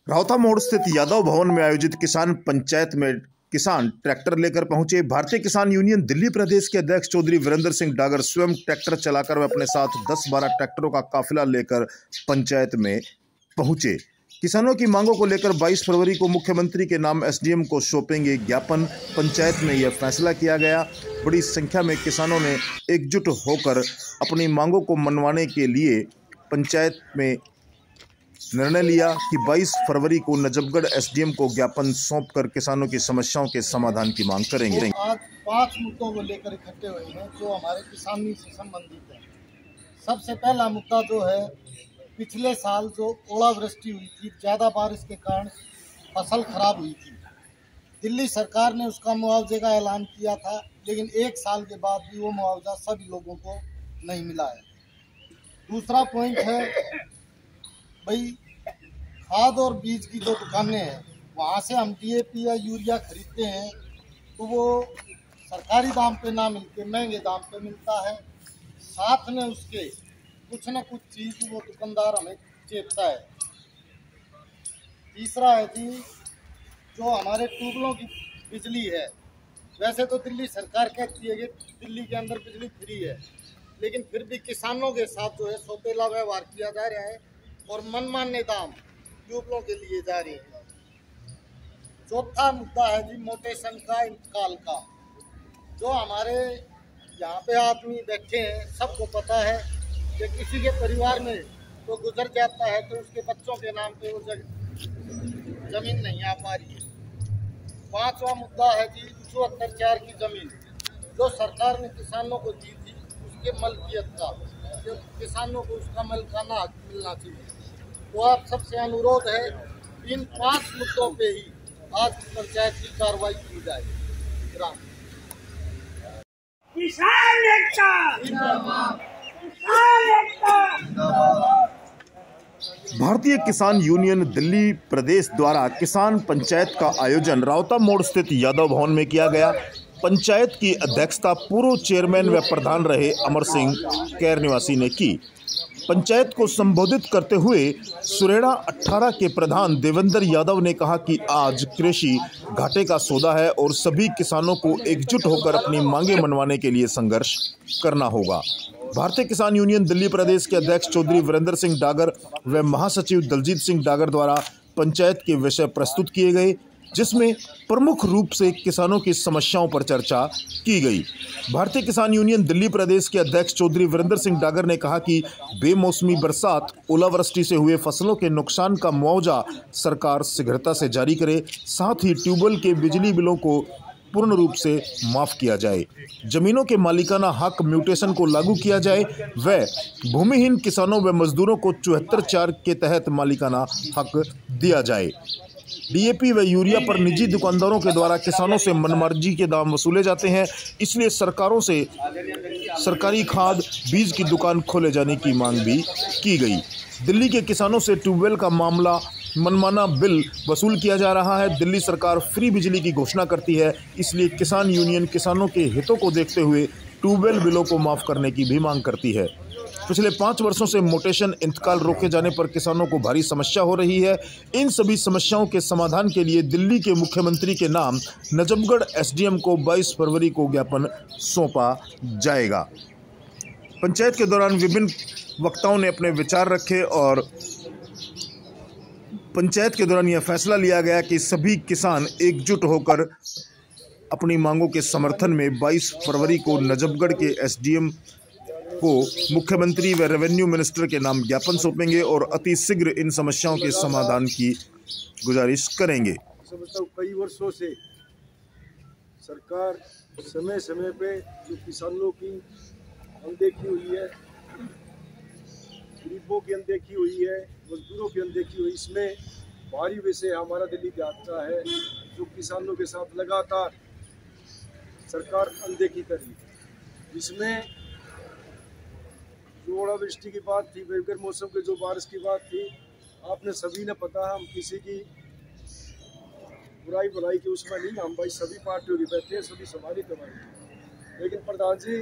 राउता मोड़ स्थित यादव भवन में आयोजित किसान पंचायत में किसान ट्रैक्टर लेकर पहुंचे। भारतीय किसान यूनियन दिल्ली प्रदेश के अध्यक्ष चौधरी वीरेंद्र सिंह डागर स्वयं ट्रैक्टर चलाकर व अपने साथ 10-12 ट्रैक्टरों का काफिला लेकर पंचायत में पहुंचे। किसानों की मांगों को लेकर 22 फरवरी को मुख्यमंत्री के नाम एसडीएम को सौंपेंगे ज्ञापन। पंचायत में यह फैसला किया गया। बड़ी संख्या में किसानों ने एकजुट होकर अपनी मांगों को मनवाने के लिए पंचायत में निर्णय लिया कि 22 फरवरी को नजफगढ़ एसडीएम को ज्ञापन सौंपकर किसानों की समस्याओं के समाधान की मांग करेंगे। आज 5 मुद्दों को लेकर इकट्ठे हुए हैं जो हमारे किसानी से संबंधित है। सबसे पहला मुद्दा जो है, पिछले साल जो ओलावृष्टि हुई थी, ज़्यादा बारिश के कारण फसल खराब हुई थी। दिल्ली सरकार ने उसका मुआवजे का ऐलान किया था, लेकिन 1 साल के बाद भी वो मुआवजा सभी लोगों को नहीं मिला है। दूसरा पॉइंट है भाई, खाद और बीज की जो दुकानें हैं वहाँ से हम डीएपी या यूरिया खरीदते हैं तो वो सरकारी दाम पे ना मिलके महंगे दाम पे मिलता है। साथ में उसके कुछ न कुछ चीज़ वो दुकानदार हमें चेपता है। तीसरा है जी, जो हमारे ट्यूबवेलों की बिजली है, वैसे तो दिल्ली सरकार कहती है कि दिल्ली के अंदर बिजली फ्री है, लेकिन फिर भी किसानों के साथ जो है सौतेला व्यवहार किया जा रहा है और मनमाने दाम ट्यूबवेलों के लिए जा रहे हैं। चौथा मुद्दा है जी, मोटेशन का इंतकाल का। जो हमारे यहाँ पे आदमी बैठे हैं सबको पता है कि किसी के परिवार में तो गुजर जाता है तो उसके बच्चों के नाम पे वो जमीन नहीं आ पा रही है। 5वां मुद्दा है जी, 74 की जमीन जो सरकार ने किसानों को दी थी, उसके मलकियत का, जो किसानों को उसका मलकाना हक मिलना चाहिए। तो आप सबसे अनुरोध है, इन 5 मुद्दों पे ही आज पंचायत की कार्रवाई की जाए। किसान एकता जिंदाबाद, किसान एकता जिंदाबाद। भारतीय किसान यूनियन दिल्ली प्रदेश द्वारा किसान पंचायत का आयोजन राउता मोड़ स्थित यादव भवन में किया गया। पंचायत की अध्यक्षता पूर्व चेयरमैन व प्रधान रहे अमर सिंह कैर निवासी ने की। पंचायत को संबोधित करते हुए सुरेड़ा 18 के प्रधान देवेंद्र यादव ने कहा कि आज कृषि घाटे का सौदा है और सभी किसानों को एकजुट होकर अपनी मांगें मनवाने के लिए संघर्ष करना होगा। भारतीय किसान यूनियन दिल्ली प्रदेश के अध्यक्ष चौधरी वीरेंद्र सिंह डागर व महासचिव दलजीत सिंह डागर द्वारा पंचायत के विषय प्रस्तुत किए गए, जिसमें प्रमुख रूप से किसानों की समस्याओं पर चर्चा की गई। भारतीय किसान यूनियन दिल्ली प्रदेश के अध्यक्ष चौधरी वीरेंद्र सिंह डागर ने कहा कि बेमौसमी बरसात, ओलावृष्टि से हुए फसलों के नुकसान का मुआवजा सरकार शीघ्रता से जारी करे, साथ ही ट्यूबवेल के बिजली बिलों को पूर्ण रूप से माफ किया जाए, जमीनों के मालिकाना हक म्यूटेशन को लागू किया जाए व भूमिहीन किसानों व मजदूरों को 74(4) के तहत मालिकाना हक दिया जाए। डीएपी व यूरिया पर निजी दुकानदारों के द्वारा किसानों से मनमर्जी के दाम वसूले जाते हैं, इसलिए सरकारों से सरकारी खाद बीज की दुकान खोले जाने की मांग भी की गई। दिल्ली के किसानों से ट्यूबवेल का मामला मनमाना बिल वसूल किया जा रहा है। दिल्ली सरकार फ्री बिजली की घोषणा करती है, इसलिए किसान यूनियन किसानों के हितों को देखते हुए ट्यूबवेल बिलों को माफ करने की भी मांग करती है। पिछले 5 वर्षों से मोटेशन इंतकाल रोके जाने पर किसानों को भारी समस्या हो रही है। इन सभी समस्याओं के समाधान के लिए दिल्ली के मुख्यमंत्री के नाम नजफगढ़ एसडीएम को 22 फरवरी को ज्ञापन सौंपा जाएगा। पंचायत के दौरान विभिन्न वक्ताओं ने अपने विचार रखे और पंचायत के दौरान यह फैसला लिया गया कि सभी किसान एकजुट होकर अपनी मांगों के समर्थन में 22 फरवरी को नजफगढ़ के एसडीएम को मुख्यमंत्री व रेवेन्यू मिनिस्टर के नाम ज्ञापन सौंपेंगे और अति शीघ्र इन समस्याओं के समाधान की गुजारिश करेंगे। कई वर्षों से सरकार समय समय पे जो किसानों की अनदेखी हुई है, गरीबों की अनदेखी हुई है, मजदूरों की अनदेखी हुई, इसमें भारी विषय हमारा दिल्ली का आता है जो किसानों के साथ लगातार सरकार अनदेखी कर रही है। जिसमें जो ओलावृष्टि की बात थी, बेगर मौसम के जो बारिश की बात थी, आपने सभी ने पता है, हम किसी की बुराई भलाई की उसमें नहीं, हम भाई सभी पार्टियों के बैठे हैं, सभी समाजी कमाई। लेकिन प्रधान जी,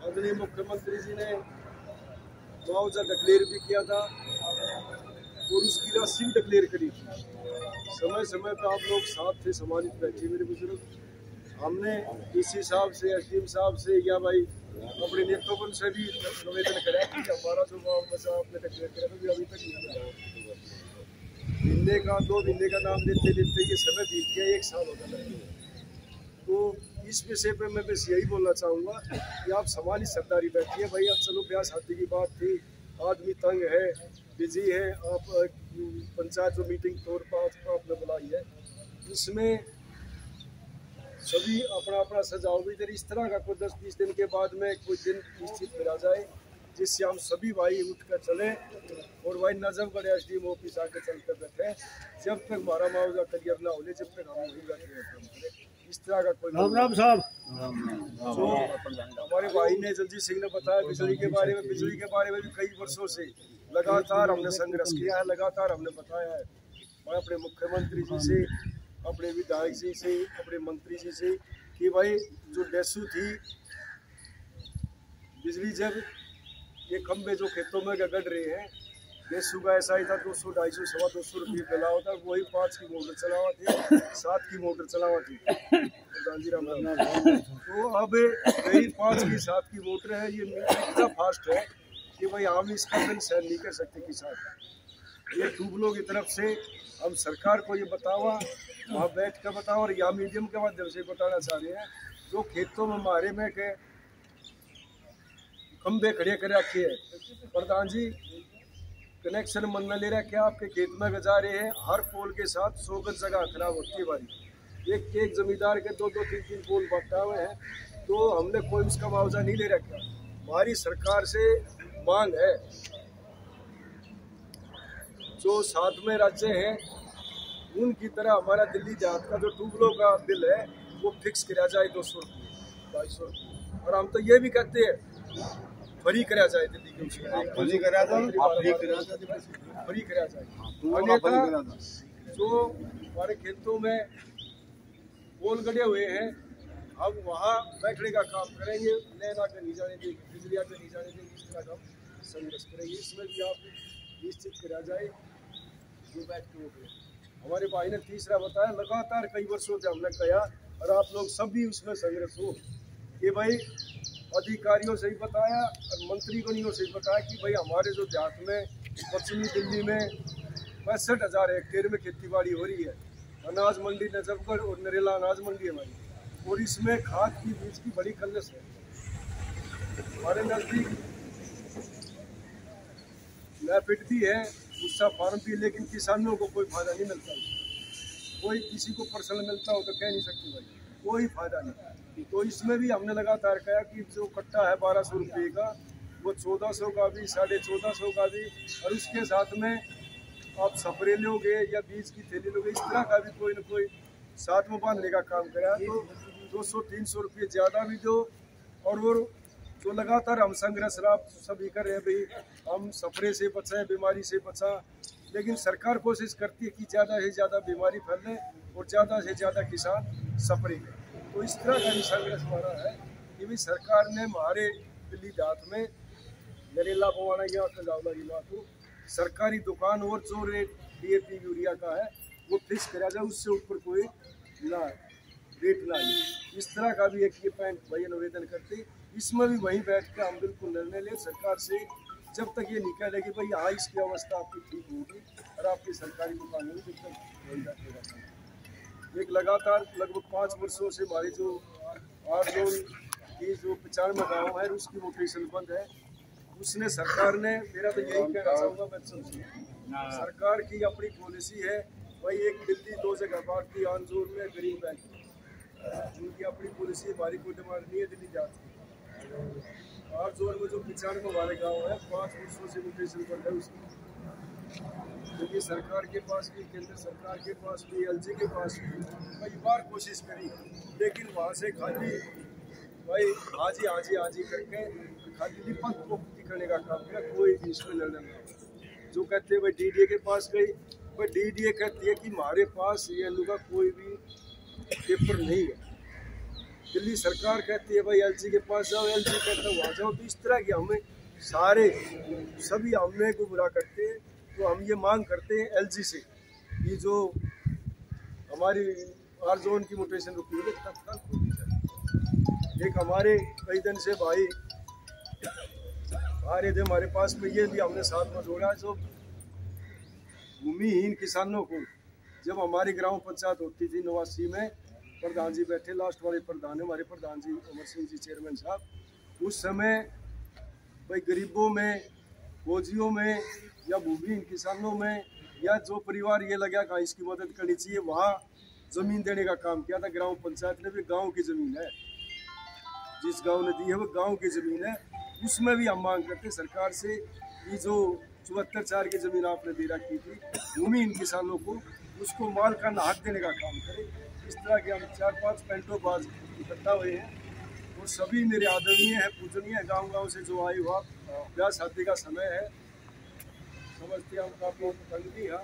आदरणीय मुख्यमंत्री जी ने मुआवजा डिक्लेयर भी किया था, और उसकी राशि भी डिक्लेयर करी थी। समय समय पर आप लोग साथ थे, सम्मानित बैठे मेरे बुजुर्ग। हमने इस हिसाब से एसडीएम साहब से या भाई अपने नेतृत्व से भी निवेदन करा कि हमारा जो गाँव बसा आपने डिक्लेयर करा था अभी तक नहीं आया। महीने का 2 महीने का नाम लेते लेते ये समय बीत गया, 1 साल हो गया। तो इस विषय पे मैं बस यही बोलना चाहूँगा कि आप सम्मानित सरदारी बैठिए भाई। अब चलो ब्याह शादी की बात थी, आदमी तंग है, बिजी है, आप पंचायत जो मीटिंग तौर पर आपने बुलाई है इसमें सभी अपना अपना सजाओ भी। इस तरह का कोई 10-20 दिन के बाद में कोई दिन निश्चित करा जाए जिससे हम सभी भाई उठ कर चले और भाई नजफगढ़ एसडीएम ऑफिस आके चलते बैठे। जब तक हमारा मुआवजा क्लियर ना हो ले जब तक हम वही बैठे। इस तरह का कोई राम साहब जो हमारे भाई ने जगजीत सिंह ने बताया बिजली के बारे में, बिजली के बारे में भी कई वर्षों से लगातार हमने संघर्ष किया है, लगातार हमने बताया है। मैं अपने मुख्यमंत्री जी से, अपने विधायक जी से, अपने मंत्री जी से कि भाई जो डेसू थी बिजली, जब ये खंबे जो खेतों में गड़ रहे हैं, डेसू का ऐसा ही था 200, 250, 225 रुपये डला होता, वही 5 की मोटर चलावा थी, 7 की मोटर चलावा थी प्रधान जी राम। तो अब वही 5 की 7 की मोटर है, ये इतना फास्ट है कि भाई हम इसका बिल सहन नहीं कर सकते किसान। ये ट्यूबलों की तरफ से हम सरकार को ये बतावा, वहाँ बैठ कर बताओ और या मीडियम के माध्यम से बताना चाह रहे हैं जो खेतों में मारे में के खंबे खड़े कर रखे हैं। प्रधान जी कनेक्शन मन में ले रखे आपके खेत में गजा रहे हैं, हर पोल के साथ 100 गज जगह खराब होती है भाई। एक जमींदार के 2-2, 3-3 पोल बांटा हुए हैं, तो हमने कोई उसका मुआवजा नहीं ले रखा। हमारी सरकार से मांग है जो 7 में राज्य हैं उनकी तरह हमारा दिल्ली देहात का जो ट्यूबलों का बिल है वो फिक्स किया जाए 200 रुपये, 250 रुपये। और हम तो ये भी कहते हैं फ्री करा जाए दिल्ली के, फ्री करा जाए। अन्यथा जो हमारे खेतों में पोल गड़े हुए हैं हम वहाँ बैठने का काम करेंगे, लेन आकर नहीं जाने देंगे, बिजली आकर नहीं जाने देंगे, इस तरह का संघर्ष करेंगे। इसमें भी आप निश्चित करा जाए जो बैठ के वो हमारे भाई ने तीसरा बताया, लगातार कई वर्षों से हमने कहा और आप लोग सब भी उसमें संघर्ष हो कि भाई अधिकारियों से ही बताया और मंत्रीगणों से ही बताया कि भाई हमारे जो देहात में पश्चिमी दिल्ली में 65,000 हेक्टेयर में खेती बाड़ी हो रही है। अनाज मंडी नजफगढ़ और नरेला अनाज मंडी हमारी, और इसमें खाद की बीज की बड़ी कलस है। हमारे नज़दीक नैफिड भी है, उसका फार्म भी, लेकिन किसानों को कोई फायदा नहीं मिलता। कोई किसी को पर्सनल मिलता हो तो कह नहीं सकते भाई, कोई फायदा नहीं। तो इसमें भी हमने लगातार कहा कि जो कट्टा है 1200 रुपये का, वो 1400 का भी, 1450 का भी, और उसके साथ में आप स्प्रे लोगे या बीज की थैली लोगे, इस तरह का भी कोई ना कोई साथ में बांधने का काम करा तो 200-300 रुपये ज़्यादा भी दो। और वो जो लगातार हम संघर्ष सभी कर रहे हैं भाई, हम स्प्रे से बचाएं, बीमारी से बचा, लेकिन सरकार कोशिश करती है कि ज़्यादा से ज़्यादा बीमारी फैले और ज़्यादा से ज़्यादा किसान स्प्रे लें। तो इस तरह का भी संघर्ष हमारा है कि भाई सरकार ने हमारे दिल्ली देहात में नरेला पवाना या खजावला जिला को सरकारी दुकान और जो रेट DAP यूरिया का है वो फिक्स करा जाए, उससे ऊपर कोई ना रेट ना ले। इस तरह का भी एक ये पॉइंट भाई निवेदन करते, इसमें भी वहीं बैठ कर हम बिल्कुल निर्णय लें सरकार से, जब तक ये निकलेगी भाई हाँ इसकी अवस्था आपकी ठीक होगी और आपकी सरकारी दुकान में जब तक एक लगातार लगभग 5 वर्षों से हमारी जो 8 जोन की जो 95 गाँव है उसकी रोटेशन बंद है। उसने सरकार ने, मेरा तो यही कहना चाहूँगा मैं सरकार की अपनी पॉलिसी है भाई, एक दिल्ली 2 जगह बांटती, आन जोन में गरीब बैंक, उनकी अपनी पॉलिसी, हमारी कोई डिमांड नहीं है दिल्ली जाती। 8 जोन में जो 95 वाले गाँव है 5 वर्षों से रोटेशन बंद है उसकी, क्योंकि सरकार के पास भी, केंद्र सरकार के पास भी, LG के पास भी कई बार कोशिश करी, लेकिन वहाँ से खाली भाई हाजी करके खाली लिपट को करने का काम किया, कोई भी इसमें निर्णय नहीं। जो कहते हैं भाई DDA के पास गई, भाई DDA कहती है कि हमारे पास ये का कोई भी पेपर नहीं है। दिल्ली सरकार कहती है भाई LG के पास जाओ, LG कहता है वहाँ जाओ। तो इस तरह की हमें सारे सभी हमने गुमराह करते हैं तो हम ये मांग करते हैं एलजी से, ये जो हमारी आर जोन की मोटेशन रुकी हुई है तत्काल खोली जाए। एक हमारे कई दिन से भाई आ रहे थे हमारे पास में, ये भी हमने साथ में जोड़ा, जो भूमिहीन किसानों को, जब हमारी ग्राम पंचायत होती थी 89 में, प्रधान जी बैठे, लास्ट वाले प्रधान है हमारे प्रधान जी अमर सिंह जी चेयरमैन साहब, उस समय भाई गरीबों में, फौजियों में या भूमिहीन किसानों में या जो परिवार ये लगा कि इसकी मदद करनी चाहिए, वहाँ ज़मीन देने का काम किया था ग्राम पंचायत ने भी। गांव की ज़मीन है, जिस गांव ने दी है वो गांव की ज़मीन है। उसमें भी हम मांग करते सरकार से, ये जो 74/4 की ज़मीन आपने दे रखी थी भूमिहीन किसानों को, उसको मालकाना हक देने का काम करें। इस तरह के हम 4-5 पेंटो बाज इकट्ठा हुए हैं और सभी मेरे आदरणीय है, पूजनीय है, गांव से जो आए हुआ ब्याह शादी का समय है, समझते हम काफ़ी तंगी है,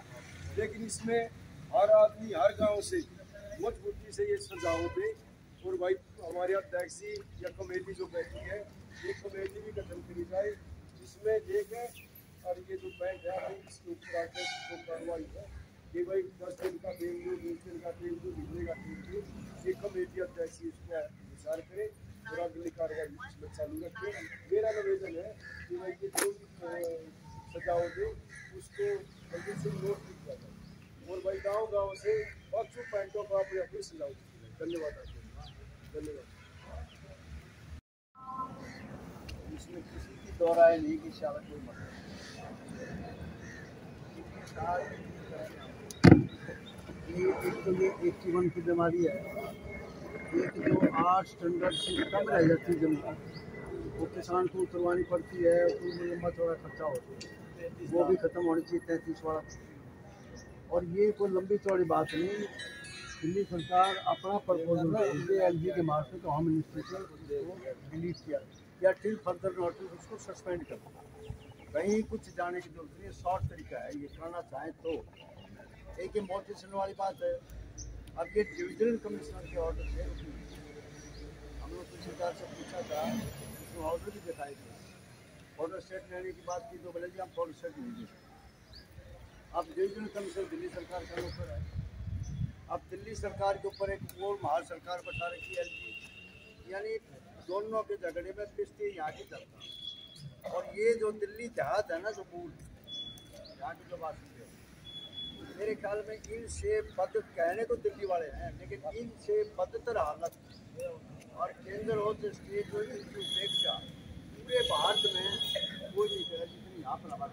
लेकिन इसमें हर आदमी हर गांव से मजबूती से ये सुझाव दे। और भाई हमारे अध्यक्ष जी या कमेटी जो बैठी है, ये कमेटी भी गठन करी जाए जिसमें देखें और ये जो बैंक है भाई इसके ऊपर आकर जो कार्रवाई है कि भाई 10 दिन का तेल दो, 20 दिन का तेल दो, बिजली का तेल दो, ये कमेटी अध्यक्ष इस पर विचार करे और अगली कार्रवाई इसमें चालू रखे। मेरा निवेदन है कि भाई ये जो सजाओ दे उसको जल्दी से नोट किया जाए और भाई गाँव से बच्चों पैंटों को आप अपनी सजाओ। धन्यवाद, धन्यवाद। इसमें किसी की दोहराए नहीं कि शायद कोई मसला ये एक तो ये 81 की बीमारी है, एक जो 8 स्टैंडर्ड से कम रह जाती जमीन वो किसान को उतरवानी पड़ती है, तो लंबा चौड़ा खर्चा होता है, वो भी ख़त्म होनी चाहिए 33 वाला। और ये कोई लंबी चौड़ी बात नहीं, दिल्ली सरकार अपना प्रपोजल एलजी के मार्फत होम मिनिस्ट्री से रिलीज किया या टिल फर्दर नोटिस उसको सस्पेंड कर दिया। कहीं कुछ जाने की जरूरत नहीं, शॉर्ट तरीका है, ये करना चाहें तो। एक ये मोटिवेशन वाली बात है। अब ये डिविजनल कमिश्नर के ऑर्डर से हम लोग तो सरकार से पूछा था, उसमें ऑर्डर भी दिखाई दिए, फोटो स्टेट लेने की बात की तो बोले जी हम फोटो स्टेट नहीं दे सकते। अब डिविजनल कमिश्नर दिल्ली सरकार का ऊपर है, अब दिल्ली सरकार के ऊपर एक और महार सरकार बैठा रखी है एलजी, यानी दोनों के झगड़े में पिछती यहाँ की चलता। और ये जो दिल्ली देहात है ना, जो मूल यहाँ के जो वासी है, मेरे ख्याल में इनसे बद, कहने तो दिल्ली वाले हैं लेकिन इनसे बदतर हालत और केंद्र हो तो स्टेट हो, इनकी उपेक्षा पूरे भारत में कोई नहीं करेगा जितनी यहाँ पर हमारे